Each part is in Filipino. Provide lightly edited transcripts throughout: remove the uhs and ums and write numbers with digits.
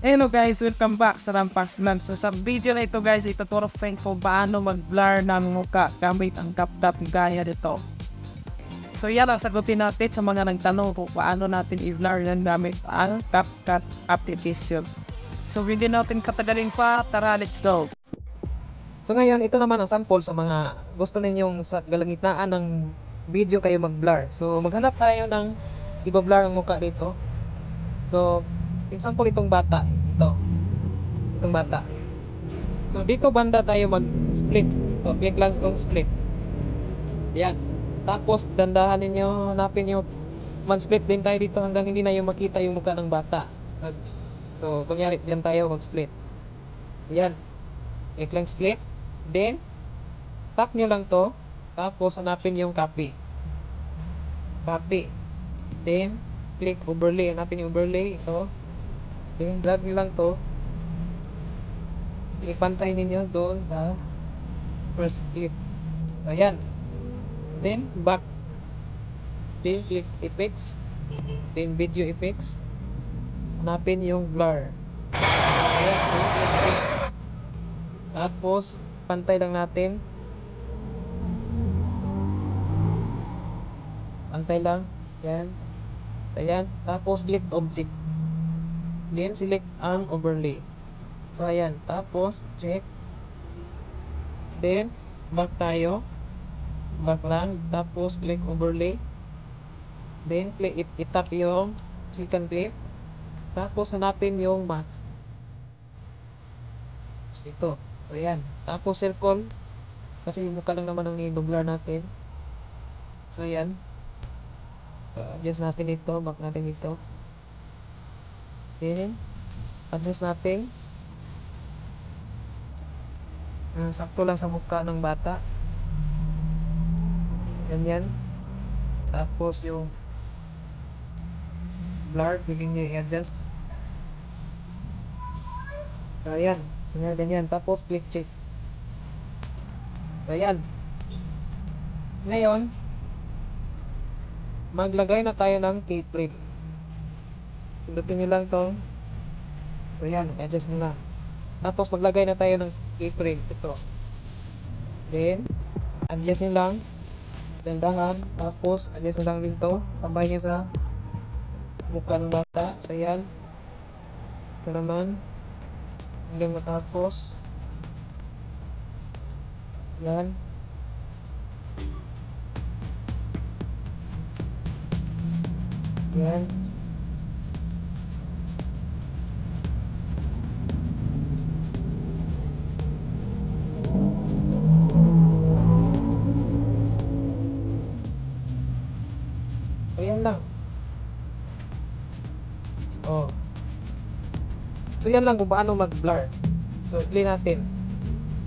Hello guys, welcome back sa Rampax Vlog. So sa video na ito guys, ituturo ko paano mag-blur ng mukha gamit ang CapCut gaya nito. So yan ang sagutin natin sa mga nagtanong kung paano natin i-blur yan gamit ang CapCut application. So hindi natin katagalin pa, tara let's go! So ngayon, ito naman ang sample sa mga gusto ninyong sa galangitnaan ng video kayo mag-blur. So maghanap tayo ng i-blur ang mukha dito. So example itong bata, itong bata. So dito banda tayo mag-split. So click lang itong split. Yan. Tapos dandahan ninyo, hanapin nyo, mag-split din tayo dito hanggang hindi na yung makita yung mukha ng bata. So kunyari dyan tayo mag-split. Yan. Click lang split. Then tap nyo lang to. Tapos hanapin yung copy. Copy. Then click overlay. Hanapin yung overlay. Ito. Then drag nyo lang to. Ipantay ninyo doon sa first clip. Ayan. Then back. Then click effects. Then video effects. Hanapin yung blur. Ayan. Tapos pantay lang natin. Pantay lang. Yan. Ayan. Tapos click object. Then select ang overlay. So ayan, tapos check. Then back tayo. Back lang, tapos click overlay. Then click itap yung second clip. Tapos hanapin yung mask. Ito. So ayan, tapos circle. Kasi yung mukha lang naman ang i-blur natin. So ayan. Adjust natin ito, back natin ito. Then adjust natin. Sakto lang sa mukha ng bata. Ganyan. Tapos yung blur, bigyan nyo i-adjust. So ayan. Ganyan. Tapos click check. So ayan. Ngayon maglagay na tayo ng keyframe. Pindutin nyo lang to. So ayan, adjust nyo na. Tapos maglagay na tayo ng keyframe. Ito. Then adjust nyo lang. Dandahan. Tapos adjust nyo lang dito. Tambay nyo sa mukha ng bata. So ayan. Ito naman. Hanggang matapos. Yan. Yan. Ayan lang. Oh. So yan lang kung paano mag-blur. So i-play natin.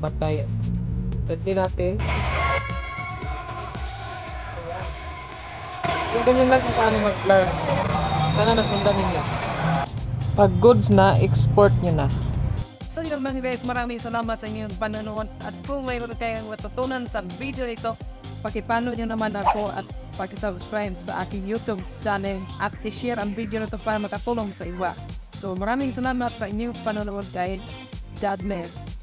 Back tayo. So i-play natin. Ayan. So ganyan lang kung paano mag-blur. Sana nasundan ninyo. Pag goods na, export nyo na. So yun lang guys, maraming salamat sa inyong panonood. At kung mayroon kayong matutunan sa video nito, pakipano nyo naman ako at pakisubscribe sa aking YouTube channel at i-share ang video nito para makatulong sa iba. So maraming salamat sa inyong panonood guys. God bless.